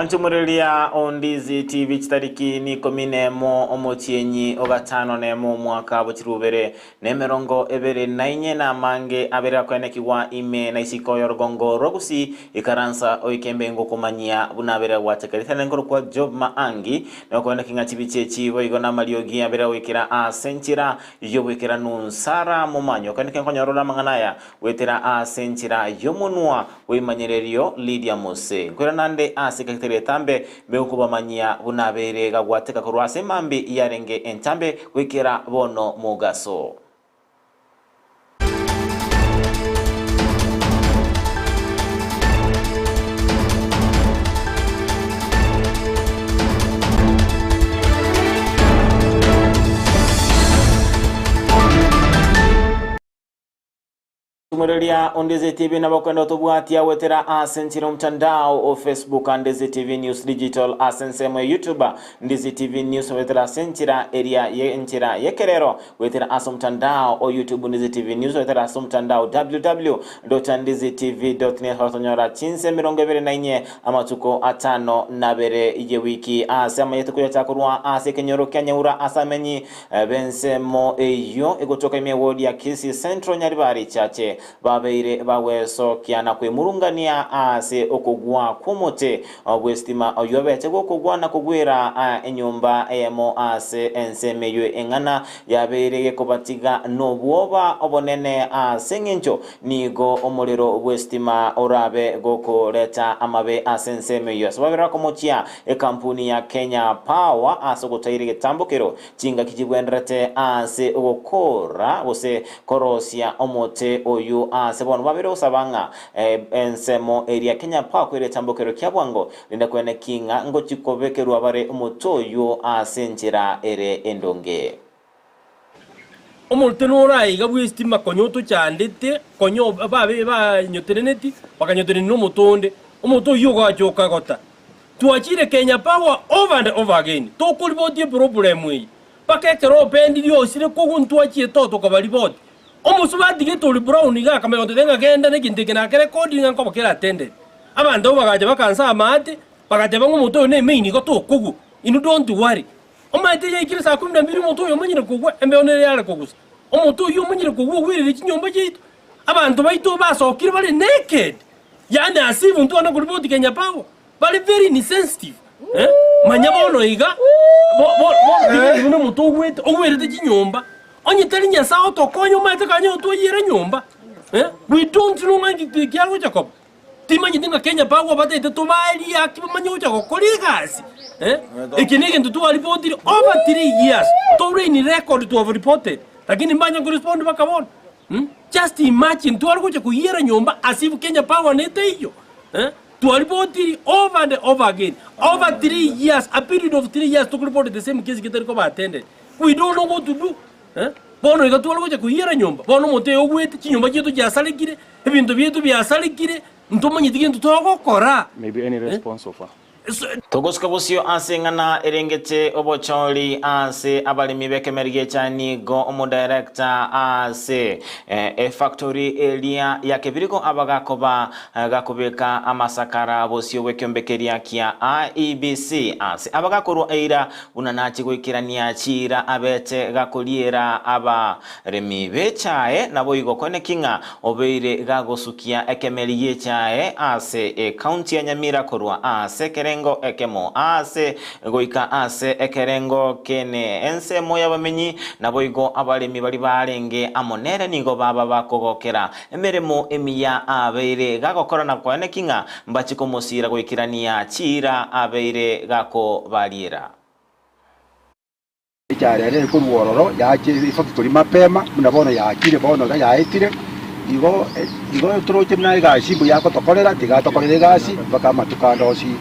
Onchumurelia ondizi TV chitariki ni komine mo omochienyi ogatano nemo mwaka buchirubere nemerongo ebere nainye na mange abera kwenekiwa ime na isiko yorgongo rogusi ikaransa oikembe ngokumanyia bunabere watekeritane ngoro kwa Job Maangi na kwenekinga chibichechi boigona mariogi abera wekera a senchira yobwekera nunsara mumanyo kwenekenga nyorola manganaya wetera a senchira yomunwa wemanyererio Lydia Mose kwera nande asika tambe beukubamanyia bunabere gagwateka kurwase mambi yarenge entambe wekera bono mugaso. Tumurelia Ondeze TV na bakwenda tubuatia wetera asenchiro mtandao o Facebook Ondeze TV News Digital asensemo YouTube Ondeze TV News wetera asenchira area yenchira yekerero wetera asomtandao o YouTube Ondeze TV News wetera asomtandao www.ondezetv.net hotonyora chinse mirongo bere nainye amatuko atano nabere ye wiki asema yetu kuya chakurwa asekenyoro kyanyaura asamenyi bensemo eyo egotoka ime wodi ya Kisi Central Nyaribari chache babeire baweso kiana kwemurungania ase okugwa kumote obwestima oyobete gokugwa na kugwera enyumba emo ase ensemeyo engana yabeire kubatiga nobwoba obonene asengencho nigo omuliro obwestima orabe gokoleta amabe asensemeyo sababira komochia ekampuni ya Kenya Power asogotaire getambokero chinga kijibwenderete ase ogokora ose korosia omote oyu sebonu babere osabanga ensemo area Kenya Power kwere tambokero kyabwango linda kwene kinga ngo chikobekerwa bare omotoyo asenjera ere endonge omultenora iga bwistima konyoto cyandete konyo babe banyotereneti bakanyoteren no mutonde omotoyo gwachoka gota tuachire Kenya Power over and over again to kuliboti problem wi pakekero pendi lyosire koguntuachie toto kabaliboti omusubati getoli brown iga kameyote denga genda nekindike na kere code nganko bakera attended abando bagaje bakansa amate bagaje bangu moto ne main go to kugu inu don't worry omate ye kire sa 12 moto yo manyire kugwa embe onere yale kugusa omoto yo manyire kugwa gwire kinyomba jitu abantu baito basokire bale naked yani asivu ntu ana kuliboti Kenya Power bale very insensitive manyabono iga bo moto gwete ogwere kinyomba onye talinya sao to konyo mate kanyo to yira nyumba we don't know ngi kyalo Jacob timanyi dinga Kenya Power bate to bali akiba manyo Jacob kolegasi ekinege ntu alipoti over 3 years to rain record to have reported lakini mbanya correspond bakabona just imagine to alikuja kuyira nyumba asifu Kenya Power nete hiyo to alipoti over and over again over 3 years a period of 3 years to report the same case getari ko attended we don't know what to do bono igatwala goje kuyira nyumba bono mote ogwete kinyumba cyetu cyasalikire ebintu byetu byasalikire ntomanyitike ntutogokora maybe any response so far Togoska busio asengana erengete obocholi ase abalimi bekemerige chani go omo director ase factory elia yakebiriko abagakoba gakobeka amasakara bosio wekyombekeria kia IEBC ase abagakoro eira unanachi gwikirania chira abete gakoliera aba remi bechae nabo igokone kinga obeire gagosukia ekemerige chae ase county ya Nyamira korwa ase Kerengo ekemo ase goika ase ekerengo kene ense moya bamenyi naboigo abalemi bali balenge amonere nigo baba bakogokera emeremo emiya abeire gakokora na kwane kinga mbachiko musira goikirania chira abeire gako baliera icyarere ko ruwororo yaje ifactory mapema munabona yakire bono ga yaitire igo troche mna gashimbo yako tokorera tigatokorere gasi bakama tukandosi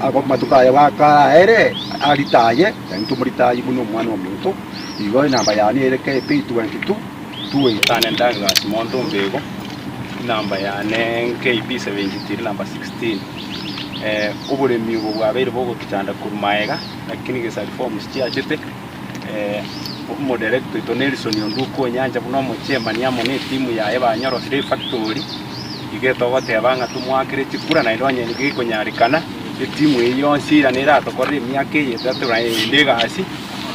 ago matukaye waka ere alitaye ntumuritaye muno mwana omuntu igo namba yani ereke P22 tuwe ndanga Simondo Mbego namba yani KP73 namba 16 uburemi bwabere bogo kitanda kurumaega lakini gesari forms cyachete mo director to Nelson Yonduko nyanja buno mo chairman ya mo ne timu ya Ebanyoro Factory igeto wote abanga tumwakire chikura na indwanye ngiko nyarikana timu iyo nsira nira tokore myaka yetatu ra legasi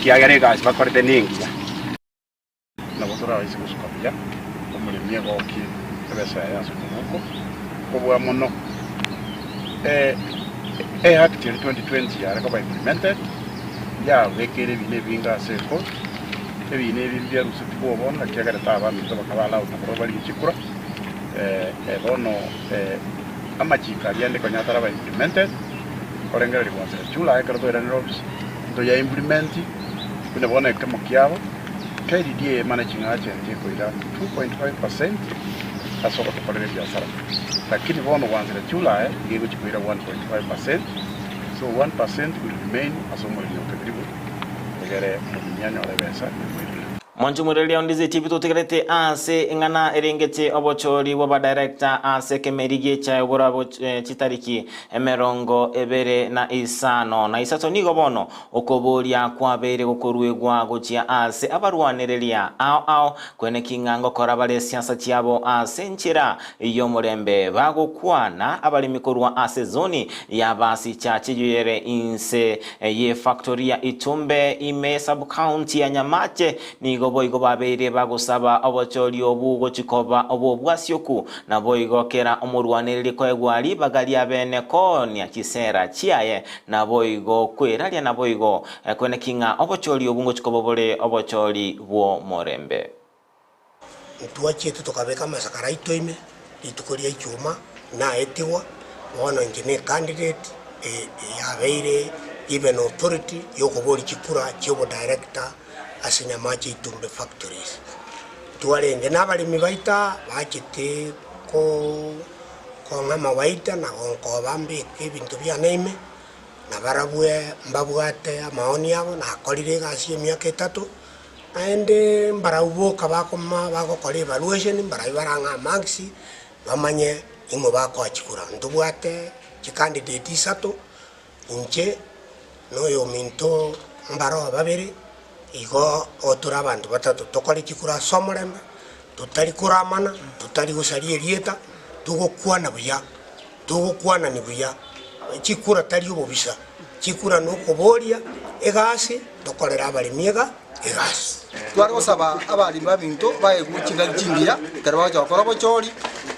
kiagere gas bakorete ningia na botora isi kuskapia omuri miego ki pesa ya sumuko kubwa mono act 2020 ya reka implemented ya wekere bine binga seko ebine bibya rusuti ko bona kiagere taba mito bakabala utabali chikura bono amachika yende konya taraba implemented korengera rikwanza chula ekero to iran robs to ya implement kuna bona kama kiabo KDDA managing agent ko ila 2.5% asoko to pale biashara lakini bono kwanza chula yego chikuira 1.5%, so 1% will remain asomo ni okribu egere munyanya ole besa Mwanju murelia ondize TV tutegerete ase ingana erengete obochori wa director ase kemerige cha burabo chitariki emerongo ebere na isano na isato nigo bono okoboria kwabere gukorwegwa gochia ase abarwanereria ao kwene kingango kora bale siasa chiabo ase nchira iyo murembe bagokwana abali mikorwa ase zoni ya basi cha chiyere inse ye factoria Itumbe ime sub county ya Nyamache nigo boigo babere bagusaba obochori obugo chikoba obobwasioku na boigo kera omurwaniriri kwegwari bagali abene konya kisera chiaye na boigo kweralia na boigo kwene kinga obochori obungo chikoba bole obochori bwo morembe tuache tukabeka masakara itoime itukoria ichuma na etiwa wana ingine candidate ya beire even authority yokobori chikura chobo director Nyamache Itumbe factories tuarenge nabalimi baita bachite ko ngama baita na ko bambe ebintu bya neime na barabwe mbabwate amaoni yabo na akorire gasi emyaka 3 ande mbarabuka bakoma bagokora evaluation mbarabaranga maxi bamanye ingo bakwachikura ndubwate chikandidate 3 inche noyo minto mbaro babiri igo otura abantu batatu tokore chikura somorembe tutari kuramana tutari gusaria rieta tugokwana buya tugokwana ni buya chikura tari obobisa chikura no koboria egasi tokorera abali miega egasi twari saba abali babinto bae guchinga chingira karwa chokora bochori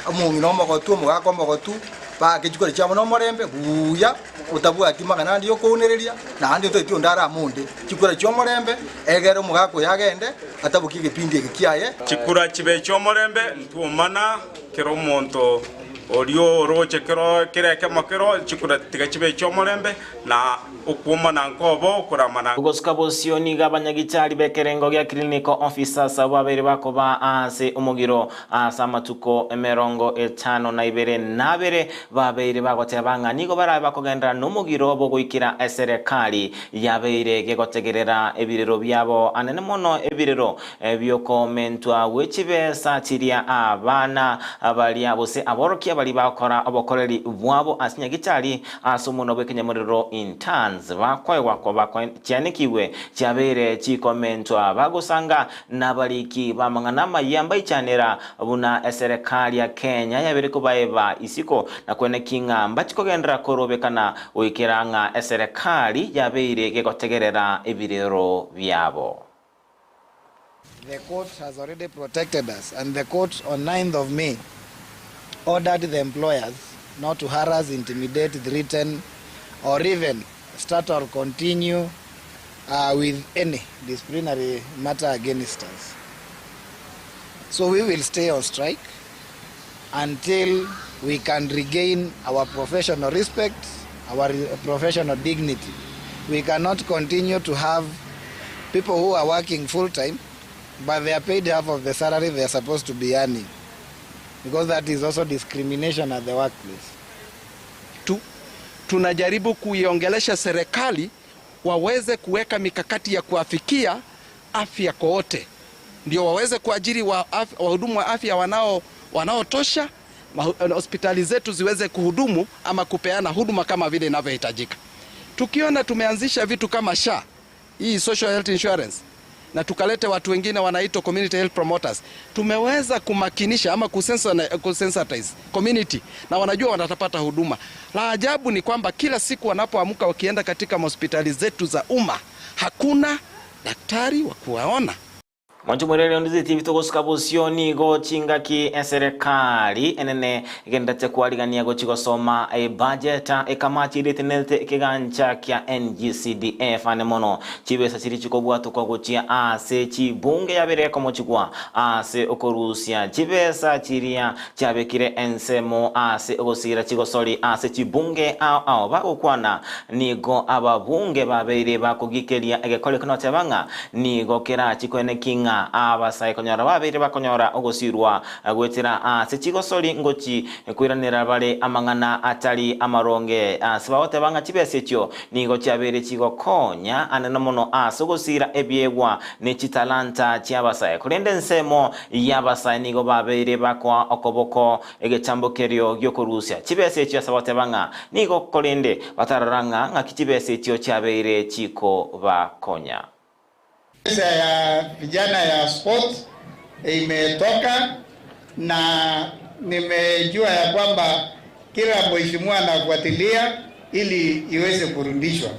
amungi no mogotu mugako mogotu ba kechikore chamo no morembe buya utabua kimagana ndiyo kuunereria na andi to ndara munde chikura cyo morembe egero mugako yagende atabukige pindi kiaye chikura chibe cyo morembe ntumana kero monto orio roche kero kireke makero chikura tigachibe cyo morembe na ukuma na nkobo kuramana ugoska bosioni gabanyagitari bekerengo gya clinical officers ababere bakoba ase umugiro asa matuko emerongo 5 na ibere nabere babere bagote banga nigo baraba kogendera numugiro bo guikira eserekali yabeire gegotegerera ebirero byabo anene mono ebirero byokomentwa wechibesa tiria abana abali abose aborokia bali bakora abokoreri bwabo asinyagitari asumuno bwekenya muriro intans bakwewa ko bakwanikiwe cyabere chikomentwa bagusanga nabaliki bamangana mayamba icyanera buna eserekali ya Kenya yabere kubaeba isiko na kwene kingamba chikogendera korobekana wikiranga eserekali yabeire gegotegerera ebirero byabo. The court has already protected us, and the court on 9th of May ordered the employers not to harass, intimidate, threaten, or even start or continue with any disciplinary matter against us. So we will stay on strike until we can regain our professional respect, our professional dignity. We cannot continue to have people who are working full-time, but they are paid half of the salary they are supposed to be earning, because that is also discrimination at the workplace. Tunajaribu kuiongelesha serikali waweze kuweka mikakati ya kuafikia afya kwa wote, ndio waweze kuajiri wahudumu wa afya wanaotosha, hospitali zetu ziweze kuhudumu ama kupeana huduma kama vile inavyohitajika. Tukiona tumeanzisha vitu kama SHA, hii social health insurance, na tukalete watu wengine wanaitwa community health promoters, tumeweza kumakinisha ama kusensitize community na wanajua wanatapata huduma. La ajabu ni kwamba kila siku wanapoamka wakienda katika hospitali zetu za umma hakuna daktari wa kuwaona. Mwanju mwirele ndizi TV togosuka bosioni go chingaki serikali enene igendate kwaligania go chigosoma budget ekamati ritenelte kigancha kya NGCDF anemono chibesa chiri chikobwato kwa gochia ase chibunge yabere ko mochigwa ase okorusia chibesa chiria chabekire ensemo ase ogosira chigosori ase chibunge ao bagokwana nigo ababunge babere bakugikeria egekole kono tabanga nigo kera chikwene kinga abasai konyora babiri bakonyora ogosirwa gwetira ase chigosori ngochi kwiranira bale amangana atali amaronge sibawote banga chibese cyo nigo cyabere chigokonya ananamono ase ogosira ebyegwa ne chitalanta cyabasai kurende nsemo yabasai nigo babiri bakwa okoboko egechambokerio gyokorusia chibese cyo sabote banga nigo kolende batararanga ngakitibese cyo cyabere chiko bakonya. Pesa ya vijana ya sport imetoka na nimejua ya kwamba kila mheshimiwa anafuatilia ili iweze kurudishwa,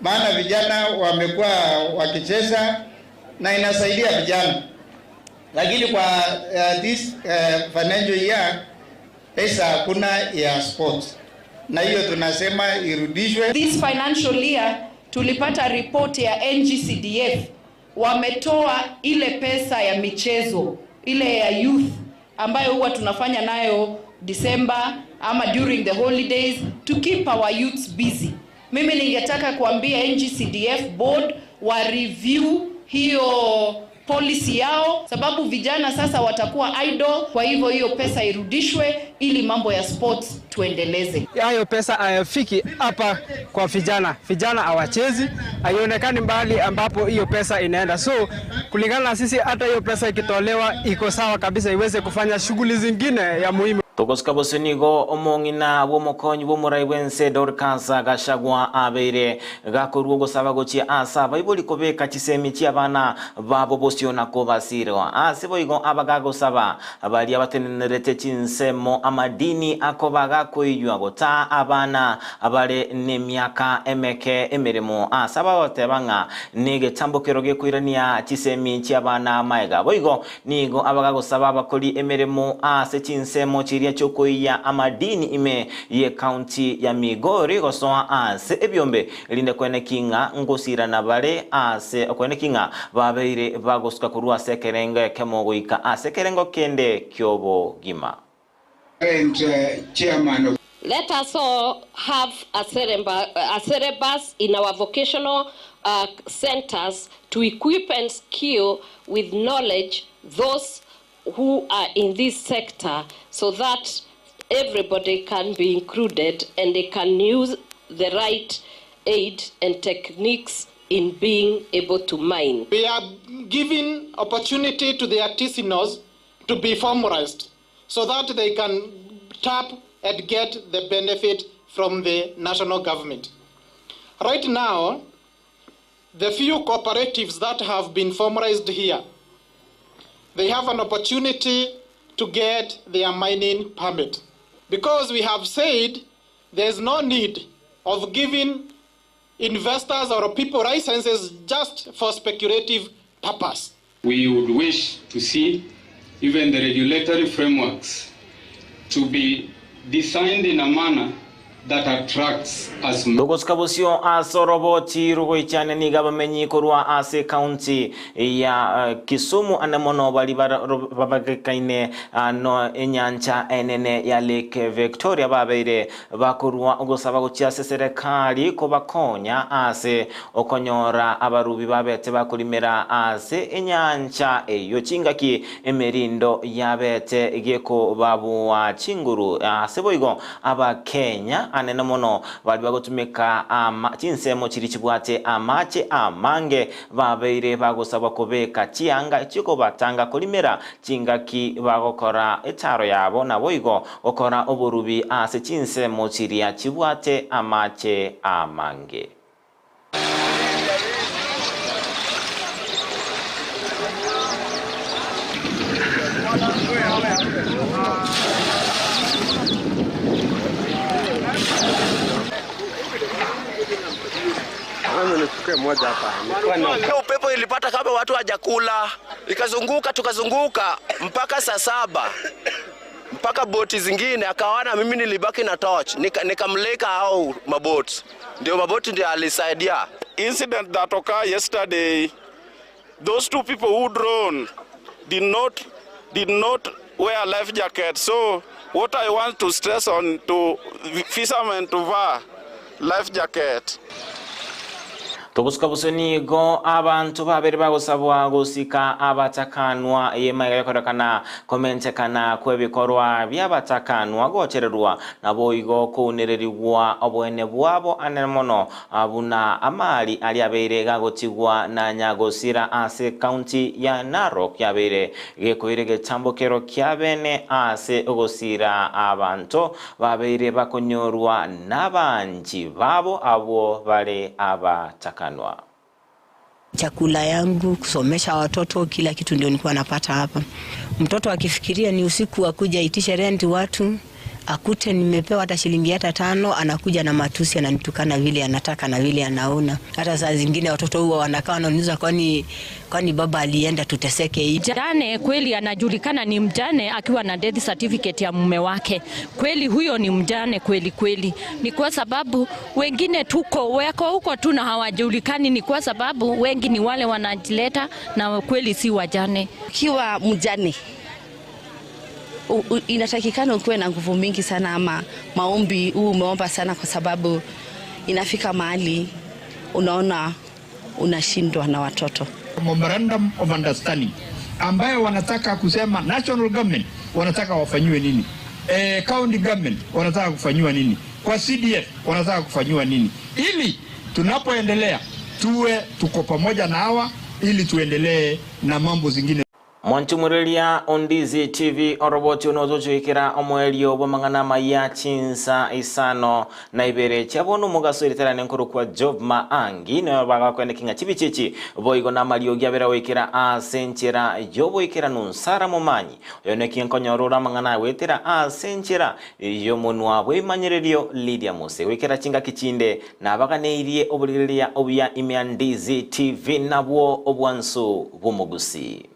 maana vijana wamekuwa wakicheza na inasaidia vijana, lakini kwa this financial year pesa hakuna ya sport, na hiyo tunasema irudishwe. This financial year tulipata report ya NGCDF, wametoa ile pesa ya michezo ile ya youth ambayo huwa tunafanya nayo December ama during the holidays to keep our youths busy. Mimi ningetaka kuambia NGCDF board wa review hiyo policy yao, sababu vijana sasa watakuwa idle. Kwa hivyo hiyo pesa irudishwe ili mambo ya sports tuendeleze. Hayo pesa hayafiki hapa kwa vijana. Vijana hawachezi, haionekani mbali ambapo hiyo pesa inaenda. So kulingana na sisi, hata hiyo pesa ikitolewa iko sawa kabisa iweze kufanya shughuli zingine ya muhimu. Togosuka bosonigo omongina bomokonyi bomurai wense Dorcas Gashagwa abere gakorugo gosaba gochia asa baibuli kobeka chisemi chia bana babo bosiona ko basirwa asibo igo abagago saba abali abatenerete chinsemo amadini akobaga koiywa gota abana abale nemyaka emeke emeremo asaba otebanga nige tambokero ge kuirania chisemi chia bana maiga boigo nigo abagago saba bakoli emeremo ase chinsemo chiri chokoya amadini ime ye county ya Migori gosoa ase ebyombe linde kwene kinga ngosira na bale ase kwene kinga babeire bagosuka kurua sekerenge kemogoika ase kerengo kende kyobo gima. Chairman, let us all have a syllabus in our vocational centers to equip and skill with knowledge those who are in this sector, so that everybody can be included and they can use the right aid and techniques in being able to mine. We are giving opportunity to the artisanals to be formalized so that they can tap and get the benefit from the national government. Right now, the few cooperatives that have been formalized here, they have an opportunity to get their mining permit, because we have said there's no need of giving investors or people licenses just for speculative purpose. We would wish to see even the regulatory frameworks to be designed in a manner that attracts as Togosuka bosio asoroboti rugoichane ni gabamenyi korwa ase county ya Kisumu anemono bali babakaine no enyancha enene ya Lake Victoria babeire bakorwa ogosaba gochia serikali ko bakonya ase okonyora abarubi babete bakulimera ase enyancha eyo chingaki emerindo yabete igeko babu wa chinguru ase boigo aba Kenya anene mono bali bagotumeka chinsemo chiri chibwate amache amange babeire bagosaba kobeka chianga chiko batanga kulimera chingaki bagokora etaro yabo naboigo okora oburubi ase chinsemo chiri ya chibwate amache amange. Upepo ilipata kama watu hajakula, ikazunguka tukazunguka mpaka saa 7 mpaka boti zingine, akaona mimi nilibaki na torch, nikamleka au maboti, ndio maboti ndio alisaidia. Incident that occurred yesterday, those 2 people who drowned did not wear life jackets. So what I want to stress on to fishermen to wear life jacket. Tugusuka busonigo abantu babere bagusabwa gusika abatakanwa yema yakorekana komentekana kwebikorwa byabatakanwa gochererwa nabo igo kunereriwa obwene bwabo anemono abuna amali ali abere gagotigwa na Nyagosira ase county ya Narok yabere gekoirege tambokero kyabene ase ogosira abantu babere bakonyorwa nabanji babo abo bale abatakana. Chakula yangu, kusomesha watoto, kila kitu ndio nilikuwa napata hapa. Mtoto akifikiria ni usiku akuja itishe rent watu, akute nimepewa hata shilingi hata 5, anakuja na matusi, ananitukana vile anataka na vile anaona. Hata saa zingine watoto huwa wanakaa wananiuliza kwani baba alienda tuteseke hivi. Mjane kweli anajulikana ni mjane akiwa na death certificate ya mume wake. Kweli huyo ni mjane kweli. Ni kwa sababu wengine wako huko tu na hawajulikani, ni kwa sababu wengi ni wale wanajileta na kweli si wajane. Kiwa mjane inatakikana ukuwe na nguvu mingi sana, ama maombi umeomba sana, kwa sababu inafika mahali unaona unashindwa na watoto. Memorandum of understanding ambayo wanataka kusema national government wanataka wafanyiwe nini, county government wanataka kufanywa nini, kwa CDF wanataka kufanywa nini, ili tunapoendelea tuko pamoja na hawa, ili tuendelee na mambo zingine. Mwanchumurelia Ondizi TV oroboti unozochwikira omwelio bwamangana maya chinsa isano na ibere chabonu mugasoritera nenkuru kwa Job Maangi no bagakwene kinga chibichichi boigo na malio gyabera wikira asenchera yobo ikira nunsara mumanyi yone kinkonyorora mangana wetera asenchera yo munwa bwemanyererio Lydia Muse wikira chinga kichinde na baganeirie obuliriria obya imyandizi TV nabwo obwansu bumugusi.